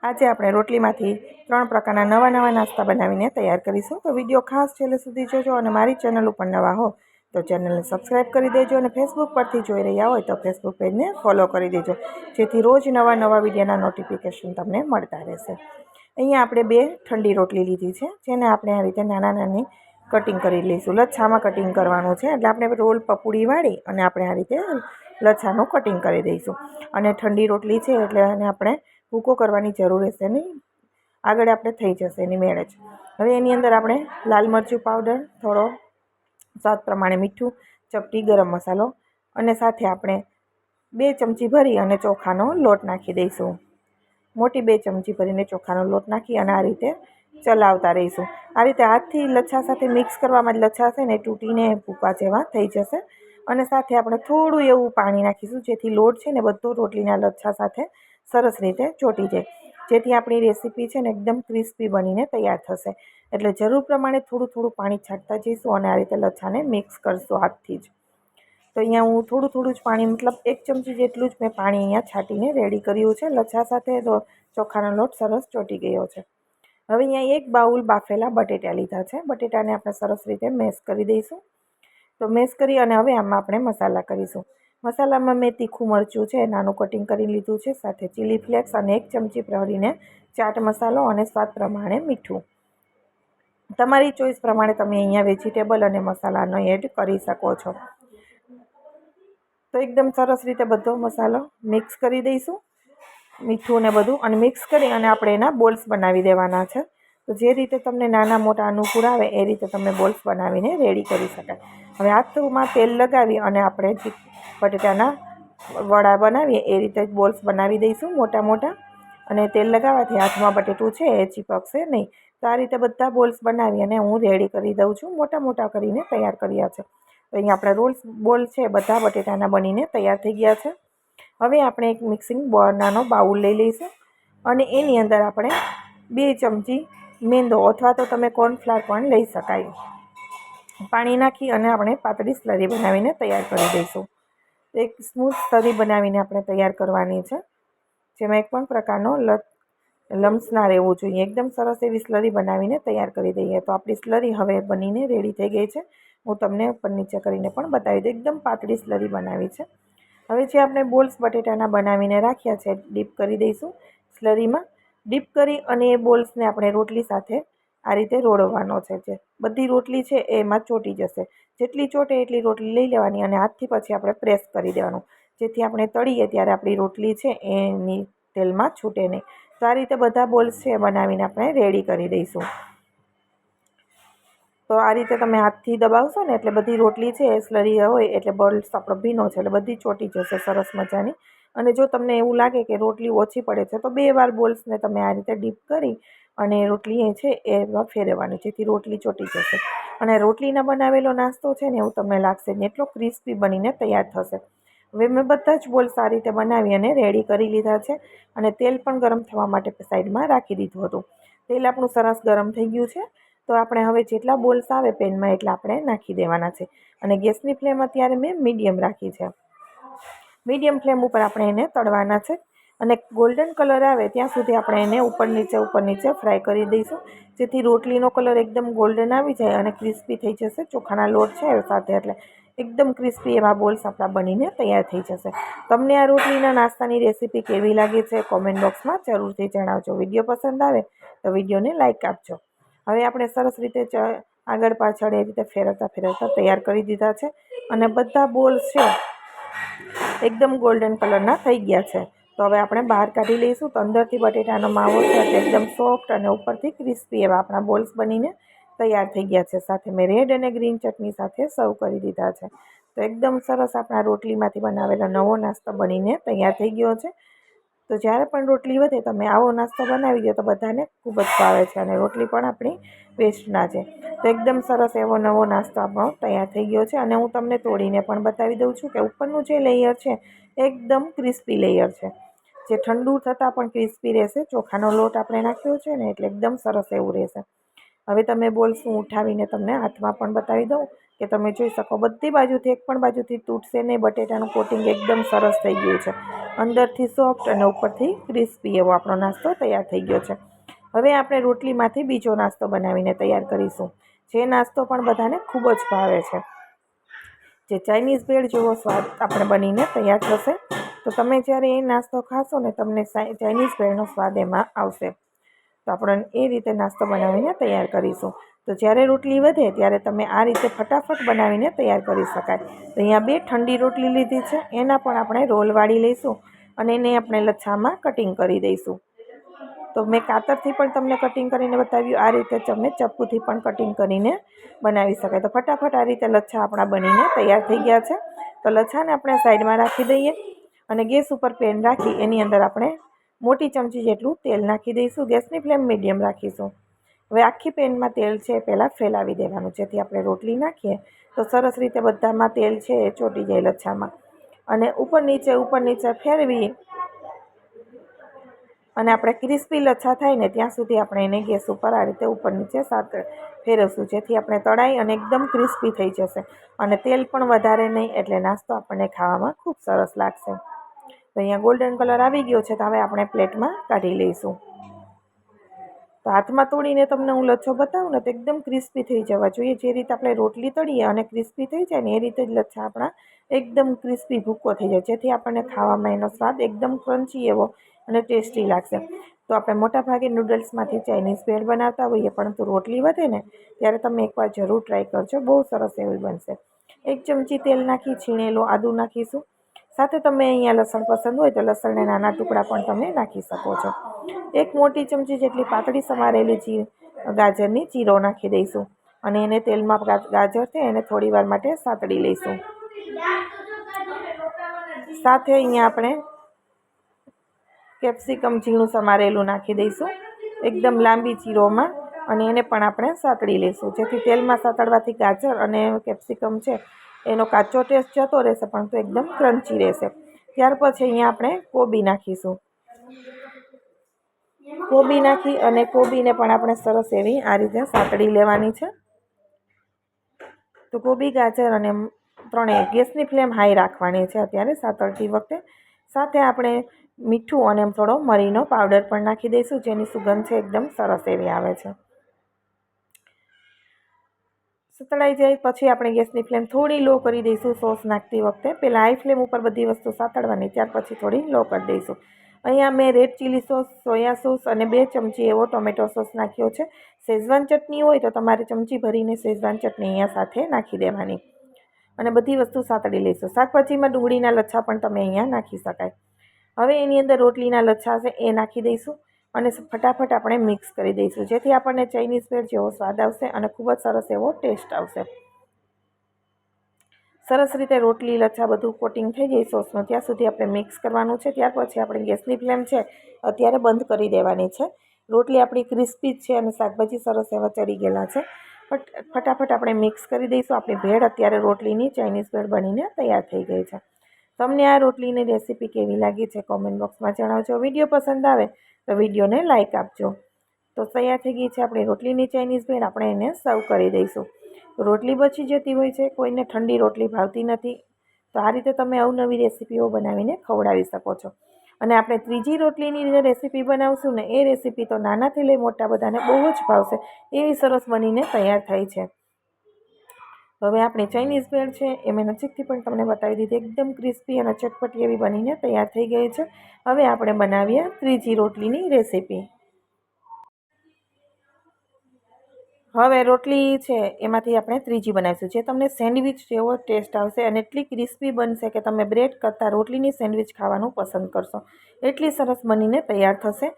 આજે આપણે રોટલીમાંથી 3 પ્રકારના નવા નાસ્તા બનાવીને તૈયાર કરીશું. તો વિડીયો ખાસ છેલ્લે સુધી જોજો અને મારી ચેનલ ઉપર નવા હો તો ચેનલને સબસ્ક્રાઈબ કરી દેજો અને ફેસબુક પરથી જોઈ રહ્યા હોય તો ફેસબુક પેજને ફોલો કરી દેજો, જેથી રોજ નવા વિડીયોના નોટિફિકેશન તમને મળતા રહેશે. અહીંયા આપણે 2 ઠંડી રોટલી લીધી છે, જેને આપણે આ રીતે નાની કટિંગ કરી લઈશું. લચ્છામાં કટિંગ કરવાનું છે, એટલે આપણે રોલ પપુડી વાળી અને આપણે આ રીતે લચ્છાનું કટિંગ કરી દઈશું. અને ઠંડી રોટલી છે એટલે એને આપણે ભૂકો કરવાની જરૂર રહેશે નહીં, આગળ આપણે થઈ જશે એની મેળે જ. હવે એની અંદર આપણે લાલ મરચું પાવડર, થોડો સ્વાદ પ્રમાણે મીઠું, ચપટી ગરમ મસાલો અને સાથે આપણે 2 ચમચી ભરી અને ચોખાનો લોટ નાખી દઈશું. મોટી 2 ચમચી ભરીને ચોખાનો લોટ નાખી અને આ રીતે ચલાવતા રહીશું. આ રીતે હાથથી લચ્છા સાથે મિક્સ કરવામાં જ લચ્છા છે ને તૂટીને ભૂકા જેવા થઈ જશે. અને સાથે આપણે થોડું એવું પાણી નાખીશું, જેથી લોટ છે ને બધો રોટલીના લચ્છા સાથે સરસ રીતે ચોંટી જાય, જેથી આપણી રેસીપી છે ને એકદમ ક્રિસ્પી બનીને તૈયાર થશે. એટલે જરૂર પ્રમાણે થોડું પાણી છાંટતા જઈશું અને આ રીતે લચ્છાને મિક્સ કરશું હાથથી જ. તો અહીંયા હું થોડું જ પાણી, મતલબ 1 ચમચી જેટલું જ મેં પાણી અહીંયા છાંટીને રેડી કર્યું છે. લચ્છા સાથે ચોખાનો લોટ સરસ ચોંટી ગયો છે. હવે અહીંયા 1 બાઉલ બાફેલા બટેટા લીધા છે. બટેટાને આપણે સરસ રીતે મેશ કરી દઈશું. તો મેશ કરી અને હવે આમાં આપણે મસાલા કરીશું. મસાલામાં મેં તીખું મરચું છે નાનું કટિંગ કરી લીધું છે, સાથે ચીલી ફ્લેક્સ અને 1 ચમચી ભરીને ચાટ મસાલો અને સ્વાદ પ્રમાણે મીઠું. તમારી ચોઈસ પ્રમાણે તમે અહીંયા વેજીટેબલ અને મસાલાનો એડ કરી શકો છો. તો એકદમ સરસ રીતે બધો મસાલો મિક્સ કરી દઈશું, મીઠું ને બધું, અને મિક્સ કરી અને આપણે એના બોલ્સ બનાવી દેવાના છે. તો જે રીતે તમને નાના મોટા અનુકૂળ આવે એ રીતે તમે બોલ્સ બનાવીને રેડી કરી શકાય. હવે હાથમાં તેલ લગાવી અને આપણે જે બટેટાના વડા બનાવીએ એ રીતે જ બોલ્સ બનાવી દઈશું મોટા. અને તેલ લગાવવાથી હાથમાં બટેટું છે એ ચીપકશે નહીં. તો આ રીતે બધા બોલ્સ બનાવી અને હું રેડી કરી દઉં છું. મોટા કરીને તૈયાર કર્યા છે. તો અહીંયા આપણા બોલ છે બધા બટેટાના બનીને તૈયાર થઈ ગયા છે. હવે આપણે એક મિક્સિંગ નાનો બાઉલ લઈ લઈશું અને એની અંદર આપણે 2 ચમચી મેંદો અથવા તો તમે કોર્નફ્લાવર પણ લઈ શકાય, પાણી નાખી અને આપણે પાતળી સ્લરી બનાવીને તૈયાર કરી દઈશું. એક સ્મૂથ સ્લરી બનાવીને આપણે તૈયાર કરવાની છે, જેમાં એક પણ પ્રકારનો લમ્સ ના રહેવું જોઈએ. એકદમ સરસ એવી સ્લરી બનાવીને તૈયાર કરી દઈએ. તો આપણી સ્લરી હવે બનીને રેડી થઈ ગઈ છે. હું તમને ઉપર નીચે કરીને પણ બતાવી દઉં. એકદમ પાતળી સ્લરી બનાવી છે. હવે જે આપણે બોલ્સ બટેટાના બનાવીને રાખ્યા છે ડીપ કરી દઈશું સ્લરીમાં. ડીપ કરી અને એ બોલ્સને આપણે રોટલી સાથે આ રીતે રોળવાનો છે. જે બધી રોટલી છે એમાં ચોંટી જશે. જેટલી ચોંટે એટલી રોટલી લઈ લેવાની અને હાથથી પછી આપણે પ્રેસ કરી દેવાનું, જેથી આપણે તળીએ ત્યારે આપણી રોટલી છે એની તેલમાં છૂટે નહીં. તો આ રીતે બધા બોલ્સ છે બનાવીને આપણે રેડી કરી દઈશું. તો આ રીતે તમે હાથથી દબાવશો ને એટલે બધી રોટલી છે એ સ્લરી હોય એટલે બોલ્સ આપણો ભીનો છે એટલે બધી ચોંટી જશે સરસ મજાની. અને જો તમને એવું લાગે કે રોટલી ઓછી પડે છે તો 2 વાર બોલ્સને તમે આ રીતે ડીપ કરી અને રોટલી એ છે એમાં ફેરવવાની, જેથી રોટલી ચોંટી જશે. અને રોટલીના બનાવેલો નાસ્તો છે ને એવું તમને લાગશે ને એટલો ક્રિસ્પી બનીને તૈયાર થશે. હવે મેં બધા જ બોલ્સ આ રીતે બનાવી અને રેડી કરી લીધા છે અને તેલ પણ ગરમ થવા માટે સાઈડમાં રાખી દીધું હતું. તેલ આપણું સરસ ગરમ થઈ ગયું છે. તો આપણે હવે જેટલા બોલ્સ આવે પેનમાં એટલા આપણે નાખી દેવાના છે. અને ગેસની ફ્લેમ અત્યારે મેં મીડિયમ રાખી છે. મીડિયમ ફ્લેમ ઉપર આપણે એને તળવાના છે અને ગોલ્ડન કલર આવે ત્યાં સુધી આપણે એને ઉપર નીચે ફ્રાય કરી દઈશું, જેથી રોટલીનો કલર એકદમ ગોલ્ડન આવી જાય અને ક્રિસ્પી થઈ જશે. ચોખાના લોટ છે સાથે એટલે એકદમ ક્રિસ્પી એવા બોલ્સ આપણા બનીને તૈયાર થઈ જશે. તમને આ રોટલીના નાસ્તાની રેસીપી કેવી લાગી છે કોમેન્ટ બોક્સમાં જરૂરથી જણાવજો. વિડીયો પસંદ આવે તો વિડીયોને લાઇક આપજો. હવે આપણે સરસ રીતે આગળ પાછળ એ રીતે ફેરવતા તૈયાર કરી દીધા છે અને બધા બોલ્સ છે એકદમ ગોલ્ડન કલરના થઈ ગયા છે. તો હવે આપણે બહાર કાઢી લઈશું. તો અંદરથી બટેટાનો માવો છે એટલે એકદમ સોફ્ટ અને ઉપરથી ક્રિસ્પી એવા આપણા બોલ્સ બનીને તૈયાર થઈ ગયા છે. સાથે મેં રેડ અને ગ્રીન ચટણી સાથે સર્વ કરી દીધા છે. તો એકદમ સરસ આપણા રોટલીમાંથી બનાવેલો નવો નાસ્તો બનીને તૈયાર થઈ ગયો છે. તો જ્યારે પણ રોટલી વધે તમે આવો નાસ્તો બનાવી દો તો બધાને ખૂબ જ ભાવે છે અને રોટલી પણ આપણી વેસ્ટ ના જાય. તો એકદમ સરસ એવો નવો નાસ્તો આપણો તૈયાર થઈ ગયો છે. અને હું તમને તોડીને પણ બતાવી દઉં છું કે ઉપરનું જે લેયર છે એકદમ ક્રિસ્પી લેયર છે, જે ઠંડુ થતાં પણ ક્રિસ્પી રહેશે. ચોખાનો લોટ આપણે નાખ્યો છે ને એટલે એકદમ સરસ એવું રહેશે. હવે તમે બોલશું ઉઠાવીને તમને હાથમાં પણ બતાવી દઉં કે તમે જોઈ શકો બધી બાજુથી એક પણ બાજુથી તૂટશે નહીં. બટેટાનું કોટિંગ એકદમ સરસ થઈ ગયું છે, અંદરથી સોફ્ટ અને ઉપરથી ક્રિસ્પી એવો આપણો નાસ્તો તૈયાર થઈ ગયો છે. હવે આપણે રોટલીમાંથી બીજો નાસ્તો બનાવીને તૈયાર કરીશું, જે નાસ્તો પણ બધાને ખૂબ જ ભાવે છે. જે ચાઇનીઝ ભેળ જેવો સ્વાદ આપણે બનીને તૈયાર થશે. તો તમે જ્યારે એ નાસ્તો ખાશો ને તમને ચાઇનીઝ ભેળનો સ્વાદ એમાં આવશે. તો આપણે એ રીતે નાસ્તો બનાવીને તૈયાર કરીશું. તો જ્યારે રોટલી વધે ત્યારે તમે આ રીતે ફટાફટ બનાવીને તૈયાર કરી શકાય. તો અહીંયા 2 ઠંડી રોટલી લીધી છે, એના પણ આપણે રોલ વાળી લઈશું અને એને આપણે લચ્છામાં કટિંગ કરી દઈશું. તો મેં કાતરથી પણ તમને કટિંગ કરીને બતાવ્યું, આ રીતે તમે ચપ્પુથી પણ કટિંગ કરીને બનાવી શકાય. તો ફટાફટ આ રીતે લચ્છા આપણા બનીને તૈયાર થઈ ગયા છે. તો લચ્છાને આપણે સાઈડમાં રાખી દઈએ અને ગેસ ઉપર પેન રાખી એની અંદર આપણે મોટી ચમચી જેટલું તેલ નાખી દઈશું. ગેસની ફ્લેમ મીડિયમ રાખીશું. હવે આખી પેનમાં તેલ છે પહેલાં ફેલાવી દેવાનું, જેથી આપણે રોટલી નાખીએ તો સરસ રીતે બધામાં તેલ છે એ ચોંટી જાય લચ્છામાં. અને ઉપર નીચે ફેરવી અને આપણે ક્રિસ્પી લચ્છા થાય ને ત્યાં સુધી આપણે એને ગેસ ઉપર આ રીતે ઉપર નીચે ફેરવશું, જેથી આપણે તળાઈ અને એકદમ ક્રિસ્પી થઈ જશે અને તેલ પણ વધારે નહીં, એટલે નાસ્તો આપણને ખાવામાં ખૂબ સરસ લાગશે. તો અહીંયા ગોલ્ડન કલર આવી ગયો છે, તો હવે આપણે પ્લેટમાં કાઢી લઈશું. તો હાથમાં તોડીને તમને હું લચ્છો બતાવું ને તો એકદમ ક્રિસ્પી થઈ જવા જોઈએ. જે રીતે આપણે રોટલી તળીએ અને ક્રિસ્પી થઈ જાય ને એ રીતે જ લચ્છા આપણા એકદમ ક્રિસ્પી ભૂકો થઈ જાય, જેથી આપણને ખાવામાં એનો સ્વાદ એકદમ ક્રન્ચી એવો અને ટેસ્ટી લાગશે. તો આપણે મોટાભાગે નૂડલ્સમાંથી ચાઇનીઝ ભેળ બનાવતા હોઈએ, પરંતુ રોટલી વધે ને ત્યારે તમે એકવાર જરૂર ટ્રાય કરજો, બહુ સરસ એવી બનશે. 1 ચમચી તેલ નાખી છીણેલો આદું નાખીશું. સાથે તમે અહીંયા લસણ પસંદ હોય તો લસણના નાના ટુકડા પણ તમે નાખી શકો છો. 1 મોટી ચમચી જેટલી પાતળી સમારેલી ગાજરની ચીરો નાખી દઈશું અને એને તેલમાં ગાજર છે એને થોડી વાર માટે સાતળી લઈશું. સાથે અહીંયા આપણે કેપ્સિકમ ઝીણું સમારેલું નાખી દઈશું એકદમ લાંબી ચીરોમાં, અને એને પણ આપણે સાતળી લઈશું, જેથી તેલમાં સાતળવાથી ગાજર અને કેપ્સિકમ છે એનો કાચો ટેસ્ટ જતો રહેશે, પણ તો એકદમ ક્રન્ચી રહેશે. ત્યાર પછી અહીંયા આપણે કોબી નાખીશું. કોબી નાખી અને કોબીને પણ આપણે સરસ એવી આ રીતે સાતળી લેવાની છે. તો કોબી, ગાજર અને ત્રણેય ગેસની ફ્લેમ હાઈ રાખવાની છે અત્યારે સાતળતી વખતે. સાથે આપણે મીઠું અને થોડો મરીનો પાવડર પણ નાખી દઈશું, જેની સુગંધ છે એકદમ સરસ એવી આવે છે. સતળાઈ જાય પછી આપણે ગેસની ફ્લેમ થોડી લો કરી દઈશું. સોસ નાખતી વખતે પહેલાં હાઈ ફ્લેમ ઉપર બધી વસ્તુ સાતળવાની, ત્યાર પછી થોડી લો કરી દઈશું. અહીંયા મેં red chilli sauce, soya sauce અને 2 ચમચી એવો ટોમેટો સોસ નાખ્યો છે. શેઝવાન ચટણી હોય તો તમારે ચમચી ભરીને શેઝવાન ચટણી અહીંયા સાથે નાખી દેવાની અને બધી વસ્તુ સાતળી લઈશું. શાકભાજીમાં ડુંગળીના લચ્છા પણ તમે અહીંયા નાખી શકાય. હવે એની અંદર રોટલીના લચ્છા છે એ નાખી દઈશું અને ફટાફટ આપણે મિક્સ કરી દઈશું, જેથી આપણને ચાઇનીઝ ભેળ જેવો સ્વાદ આવશે અને ખૂબ જ સરસ એવો ટેસ્ટ આવશે. સરસ રીતે રોટલી લચ્છા બધું કોટિંગ થઈ જાય સોસમાં, ત્યાં સુધી આપણે મિક્સ કરવાનું છે. ત્યાર પછી આપણે ગેસની ફ્લેમ છે અત્યારે બંધ કરી દેવાની છે. રોટલી આપણી ક્રિસ્પી જ છે અને શાકભાજી સરસ એવા ચડી ગયેલા છે. ફટાફટ આપણે મિક્સ કરી દઈશું. આપણી ભેળ અત્યારે રોટલીની ચાઇનીઝ ભેળ બનીને તૈયાર થઈ ગઈ છે. તમને આ રોટલીની રેસીપી કેવી લાગી છે કોમેન્ટ બોક્સમાં જણાવજો. વિડીયો પસંદ આવે તો વિડીયોને લાઇક આપજો. તો તૈયાર થઈ ગઈ છે આપણી રોટલીની ચાઇનીઝ ભેળ. આપણે એને સર્વ કરી દઈશું. રોટલી બચી જતી હોય છે, કોઈને ઠંડી રોટલી ભાવતી નથી, તો આ રીતે તમે અવનવી રેસીપીઓ બનાવીને ખવડાવી શકો છો. અને આપણે ત્રીજી રોટલીની જે રેસીપી બનાવશું ને એ રેસીપી તો નાનાથી લઈ મોટા બધાને બહુ જ ભાવશે, એવી સરસ બનીને તૈયાર થઈ છે. હવે આપણી ચાઇનીઝ ભેળ છે એ મેં નજીકથી પણ તમને બતાવી દીધી, એકદમ ક્રિસ્પી અને ચટપટી એવી બનીને તૈયાર થઈ ગઈ છે. હવે આપણે બનાવીએ ત્રીજી રોટલીની રેસીપી. હવે રોટલી છે એમાંથી આપણે ત્રીજી બનાવીશું, જે તમને સેન્ડવિચ જેવો ટેસ્ટ આવશે અને એટલી ક્રિસ્પી બનશે કે તમે બ્રેડ કરતાં રોટલીની સેન્ડવિચ ખાવાનું પસંદ કરશો, એટલી સરસ બનીને તૈયાર થશે.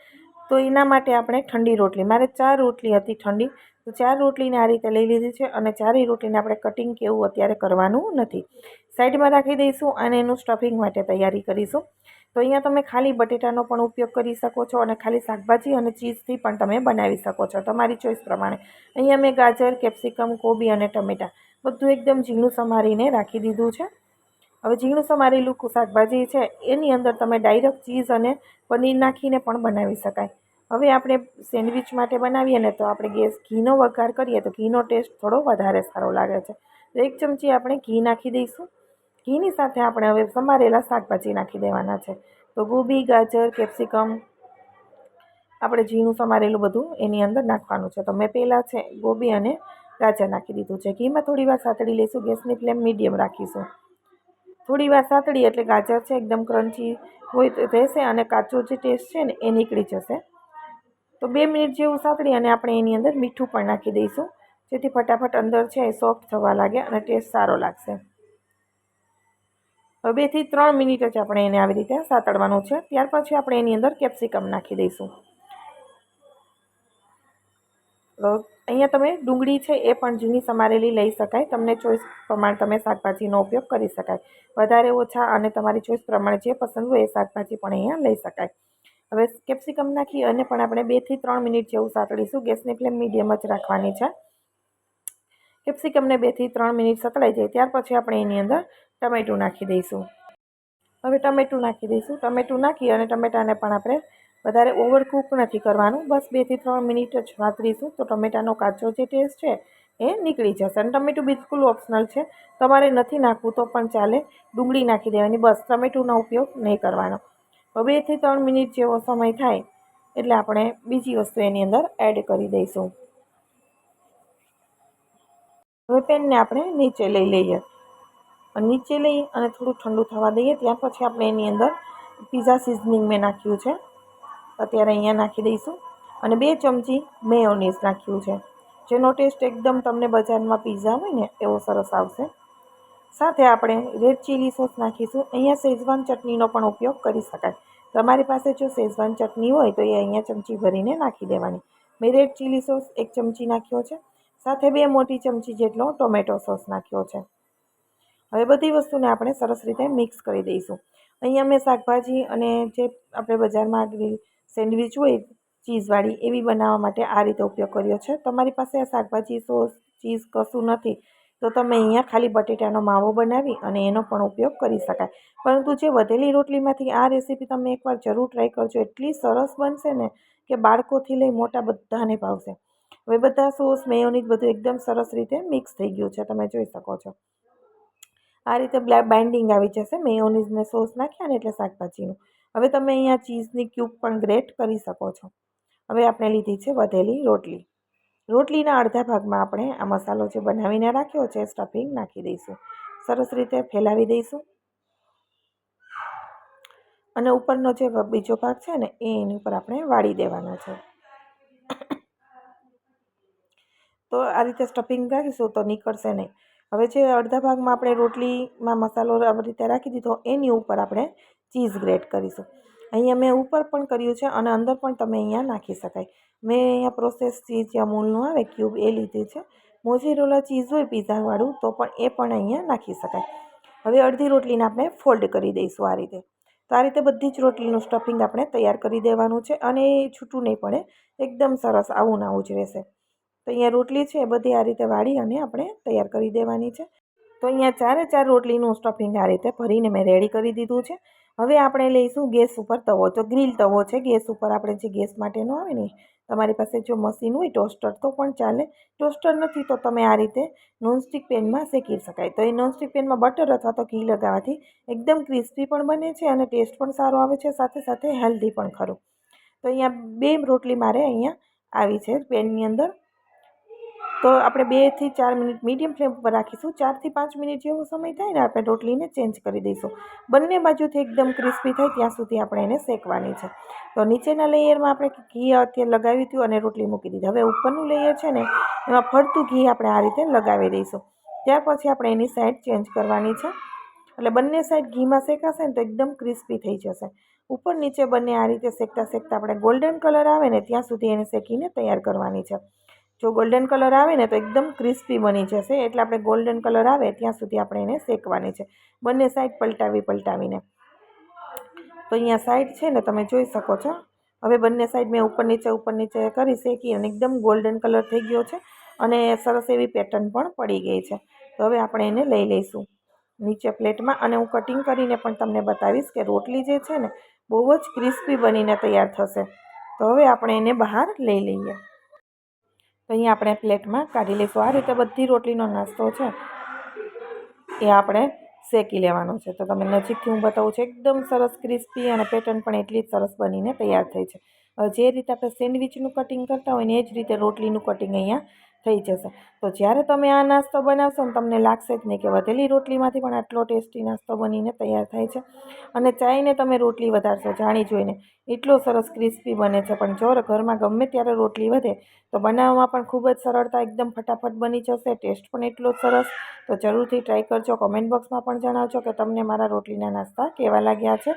તો એના માટે આપણે ઠંડી રોટલી, મારે 4 રોટલી હતી ઠંડી, તો 4 રોટલીને આ રીતે લઈ લીધી છે અને 4 રોટલીને આપણે કટિંગ કે એવું અત્યારે કરવાનું નથી, સાઈડમાં રાખી દઈશું અને એનું સ્ટફિંગ માટે તૈયારી કરીશું. તો અહીંયા તમે ખાલી બટેટાનો પણ ઉપયોગ કરી શકો છો અને ખાલી શાકભાજી અને ચીઝથી પણ તમે બનાવી શકો છો, તમારી ચોઈસ પ્રમાણે. અહીંયા મેં ગાજર, કેપ્સિકમ, કોબી અને ટમેટાં બધું એકદમ ઝીણું સમારીને રાખી દીધું છે. હવે ઝીણું સમારેલું શાકભાજી છે એની અંદર તમે ડાયરેક્ટ ચીઝ અને પનીર નાખીને પણ બનાવી શકાય. હવે આપણે સેન્ડવિચ માટે બનાવીએ ને તો આપણે ઘીનો વઘાર કરીએ તો ઘીનો ટેસ્ટ થોડો વધારે સારો લાગે છે. તો 1 ચમચી આપણે ઘી નાખી દઈશું. ઘીની સાથે આપણે હવે સમારેલા શાકભાજી નાખી દેવાના છે. તો ગોબી, ગાજર, કેપ્સિકમ આપણે ઝીણું સમારેલું બધું એની અંદર નાખવાનું છે. તો મેં પહેલાં છે ગોબી અને ગાજર નાખી દીધું છે. ઘીમાં થોડી વાર સાતળી લઈશું. ગેસની ફ્લેમ મીડિયમ રાખીશું. થોડી વાર સાતળી એટલે ગાજર છે એકદમ ક્રન્ચી હોય રહેશે અને કાચો જે ટેસ્ટ છે ને એ નીકળી જશે. તો 2 મિનિટ જેવું સાતળી અને આપણે એની અંદર મીઠું પણ નાખી દઈશું, જેથી ફટાફટ અંદર છે એ સોફ્ટ થવા લાગે અને ટેસ્ટ સારો લાગશે. હવે 2 થી 3 મિનિટ જ આપણે એને આવી રીતે સાતળવાનું છે. ત્યાર પછી આપણે એની અંદર કેપ્સિકમ નાખી દઈશું. તો અહીંયા તમે ડુંગળી છે એ પણ ઝીણી સમારેલી લઈ શકાય. તમને ચોઈસ પ્રમાણે તમે શાકભાજીનો ઉપયોગ કરી શકાય. વધારે ઓછા અને તમારી ચોઈસ પ્રમાણે જે પસંદ હોય એ શાકભાજી પણ અહીંયા લઈ શકાય. હવે કેપ્સિકમ નાખી અને પણ આપણે 2 થી 3 મિનિટ જેવું સાતળીશું. ગેસની ફ્લેમ મીડિયમ જ રાખવાની છે. કેપ્સિકમને 2 થી 3 મિનિટ સતળાઈ જાય ત્યાર પછી આપણે એની અંદર ટમેટું નાખી દઈશું. હવે ટમેટું નાખી દઈશું. ટમેટું નાખી અને ટમેટાને પણ આપણે વધારે ઓવરકુક નથી કરવાનું. બસ 2 થી 3 મિનિટ જ સાતળીશું તો ટમેટાનો કાચો જે ટેસ્ટ છે એ નીકળી જશે. અને ટમેટું બિલકુલ ઓપ્શનલ છે, તમારે નથી નાખવું તો પણ ચાલે. ડુંગળી નાખી દેવાની, બસ ટમેટુંનો ઉપયોગ નહીં કરવાનો. 2 થી 3 મિનિટ જેવો સમય થાય એટલે આપણે બીજી વસ્તુ એની અંદર એડ કરી દઈશું. હવે પેનને આપણે નીચે લઈ લઈએ. નીચે લઈ અને થોડું ઠંડુ થવા દઈએ. ત્યાર પછી આપણે એની અંદર પીઝા સિઝનિંગ મેં નાખ્યું છે, અત્યારે અહીંયા નાખી દઈશું. અને 2 ચમચી મેયોનીઝ નાખ્યું છે, જેનો ટેસ્ટ એકદમ તમને બજારમાં પીઝા હોય ને એવો સરસ આવશે. સાથે આપણે રેડ ચીલી સોસ નાખીશું. અહીંયા શેઝવાન ચટણીનો પણ ઉપયોગ કરી શકાય. તમારી પાસે જો શેઝવાન ચટણી હોય તો એ અહીંયા ચમચી ભરીને નાખી દેવાની. મેં રેડ ચીલી સોસ 1 ચમચી નાખ્યો છે. સાથે 2 મોટી ચમચી જેટલો ટોમેટો સોસ નાખ્યો છે. હવે બધી વસ્તુને આપણે સરસ રીતે મિક્સ કરી દઈશું. અહીંયા મેં શાકભાજી અને જે આપણે બજારમાં ગ્રીલ સેન્ડવિચ હોય ચીઝવાળી એવી બનાવવા માટે આ રીતે ઉપયોગ કર્યો છે. તમારી પાસે આ શાકભાજી સોસ ચીઝ કશું નથી તો તમે અહીંયા ખાલી બટેટાનો માવો બનાવી અને એનો પણ ઉપયોગ કરી શકાય. પરંતુ જે વધેલી રોટલીમાંથી આ રેસીપી તમે એકવાર જરૂર ટ્રાય કરજો. એટલી સરસ બનશે ને કે બાળકોથી લઈ મોટા બધાને ભાવશે. હવે બધા સોસ મેયોનીઝ બધું એકદમ સરસ રીતે મિક્સ થઈ ગયું છે, તમે જોઈ શકો છો. આ રીતે બાઇન્ડિંગ આવી જશે મેયોનીઝને સોસ નાખ્યા ને એટલે શાકભાજીનું. હવે તમે અહીંયા ચીઝની ક્યુબ પણ ગ્રેટ કરી શકો છો. હવે આપણે લીધી છે વધેલી રોટલી. રોટલીના અડધા ભાગમાં આપણે આ મસાલો જે બનાવીને રાખ્યો છે સ્ટફિંગ નાખી દઈશું. સરસ રીતે ફેલાવી દઈશું અને ઉપરનો જે બીજો ભાગ છે ને એની ઉપર આપણે વાળી દેવાનો છે. તો આ રીતે સ્ટફિંગ રાખીશું તો નીકળશે નહીં. હવે જે અડધા ભાગમાં આપણે રોટલીમાં મસાલો આવી રીતે રાખી દીધો એની ઉપર આપણે ચીઝ ગ્રેટ કરીશું. અહીંયા મેં ઉપર પણ કર્યું છે અને અંદર પણ તમે અહીંયા નાખી શકાય. મેં અહીંયા પ્રોસેસ ચીઝ જે અમૂલનું આવે ક્યુબ એ લીધી છે. મોઝેરેલા ચીઝ હોય પીઝાવાળું તો પણ એ પણ અહીંયા નાખી શકાય. હવે અડધી રોટલીને આપણે ફોલ્ડ કરી દઈશું આ રીતે. તો આ રીતે બધી જ રોટલીનું સ્ટફિંગ આપણે તૈયાર કરી દેવાનું છે અને એ છૂટું નહીં પડે, એકદમ સરસ આવું ને આવું જ રહેશે. તો અહીંયા રોટલી છે એ બધી આ રીતે વાળી અને આપણે તૈયાર કરી દેવાની છે. તો અહીંયા 4 રોટલીનું સ્ટફિંગ આ રીતે ભરીને મેં રેડી કરી દીધું છે. હવે આપણે લઈશું ગેસ ઉપર તવો. તો ગ્રીલ તવો છે. ગેસ ઉપર આપણે જે ગેસ માટેનો આવે ને, તમારી પાસે જો મશીન હોય ટોસ્ટર તો પણ ચાલે. ટોસ્ટર નથી તો તમે આ રીતે નોનસ્ટિક પેનમાં શેકી શકાય. તો એ નોનસ્ટિક પેનમાં બટર અથવા તો ઘી લગાવવાથી એકદમ ક્રિસ્પી પણ બને છે અને ટેસ્ટ પણ સારો આવે છે, સાથે સાથે હેલ્ધી પણ ખરું. તો અહીંયા 2 રોટલી મારે અહીંયા આવી છે પેનની અંદર. તો આપણે 2 થી 4 મિનિટ મીડિયમ ફ્લેમ પર રાખીશું. 4 થી 5 મિનિટ જેવો સમય થાય ને આપણે રોટલીને ચેન્જ કરી દઈશું. બંને બાજુથી એકદમ ક્રિસ્પી થાય ત્યાં સુધી આપણે એને શેકવાની છે. તો નીચેના લેયરમાં આપણે ઘી અત્યારે લગાવી હતું અને રોટલી મૂકી દીધી. હવે ઉપરનું લેયર છે ને એમાં ફરતું ઘી આપણે આ રીતે લગાવી દઈશું. ત્યાર પછી આપણે એની સાઈડ ચેન્જ કરવાની છે. એટલે બંને સાઈડ ઘીમાં શેકાશે ને તો એકદમ ક્રિસ્પી થઈ જશે. ઉપર નીચે બંને આ રીતે શેકતા શેકતા આપણે ગોલ્ડન કલર આવે ને ત્યાં સુધી એને શેકીને તૈયાર કરવાની છે. જો ગોલ્ડન કલર આવે ને તો એકદમ ક્રિસ્પી બની જશે, એટલે આપણે ગોલ્ડન કલર આવે ત્યાં સુધી આપણે એને શેકવાની છે. બંને સાઈડ પલટાવીને. તો અહીંયા સાઈડ છે ને તમે જોઈ શકો છો. હવે બંને સાઈડ મેં ઉપર નીચે કરી શેકી અને એકદમ ગોલ્ડન કલર થઈ ગયો છે અને સરસ એવી પેટર્ન પણ પડી ગઈ છે. તો હવે આપણે એને લઈ લઈશું નીચે પ્લેટમાં અને હું કટિંગ કરીને પણ તમને બતાવીશ કે રોટલી જે છે ને બહુ જ ક્રિસ્પી બનીને તૈયાર થશે. તો તો હવે આપણે એને બહાર લઈ લઈએ. તો અહીંયા આપણે પ્લેટમાં કાઢી લઈશું. આ રીતે બધી રોટલીનો નાસ્તો છે એ આપણે શેકી લેવાનો છે. તો તમે નજીકથી હું બતાવું છું, એકદમ સરસ ક્રિસ્પી અને પેટર્ન પણ એટલી જ સરસ બનીને તૈયાર થઈ છે. જે રીતે આપણે સેન્ડવિચનું કટિંગ કરતા હોય ને એ જ રીતે રોટલીનું કટિંગ અહીંયા થઈ જશે. તો જ્યારે તમે આ નાસ્તો બનાવશો ને તમને લાગશે જ નહીં કે વધેલી રોટલીમાંથી પણ આટલો ટેસ્ટી નાસ્તો બનીને તૈયાર થાય છે. અને ચાઈને તમે રોટલી વધારશો જાણી જોઈને, એટલો સરસ ક્રિસ્પી બને છે. પણ જો ઘરમાં ગમે ત્યારે રોટલી વધે તો બનાવવામાં પણ ખૂબ જ સરળતા, એકદમ ફટાફટ બની જશે. ટેસ્ટ પણ એટલો સરસ. તો જરૂરથી ટ્રાય કરજો. કોમેન્ટ બોક્સમાં પણ જણાવજો કે તમને મારા રોટલીના નાસ્તા કેવા લાગ્યા છે,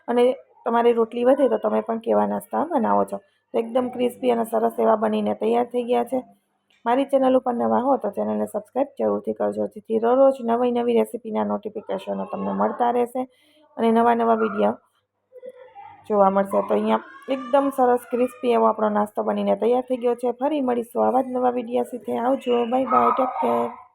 અને તમારી રોટલી વધે તો તમે પણ કેવા નાસ્તા બનાવો છો. તો એકદમ ક્રિસ્પી અને સરસ એવા બનીને તૈયાર થઈ ગયા છે. મારી ચેનલ ઉપર નવા હો તો ચેનલને સબસ્ક્રાઈબ જરૂરથી કરજો, જેથી રોજ નવી નવી રેસીપીના નોટિફિકેશનો તમને મળતા રહેશે અને નવા વિડીયો જોવા મળશે. તો અહીંયા એકદમ સરસ ક્રિસ્પી એવો આપણો નાસ્તો બનીને તૈયાર થઈ ગયો છે. ફરી મળીશું આવા જ નવા વિડીયો સાથે. આવજો, બાય બાય, ટેક કેર.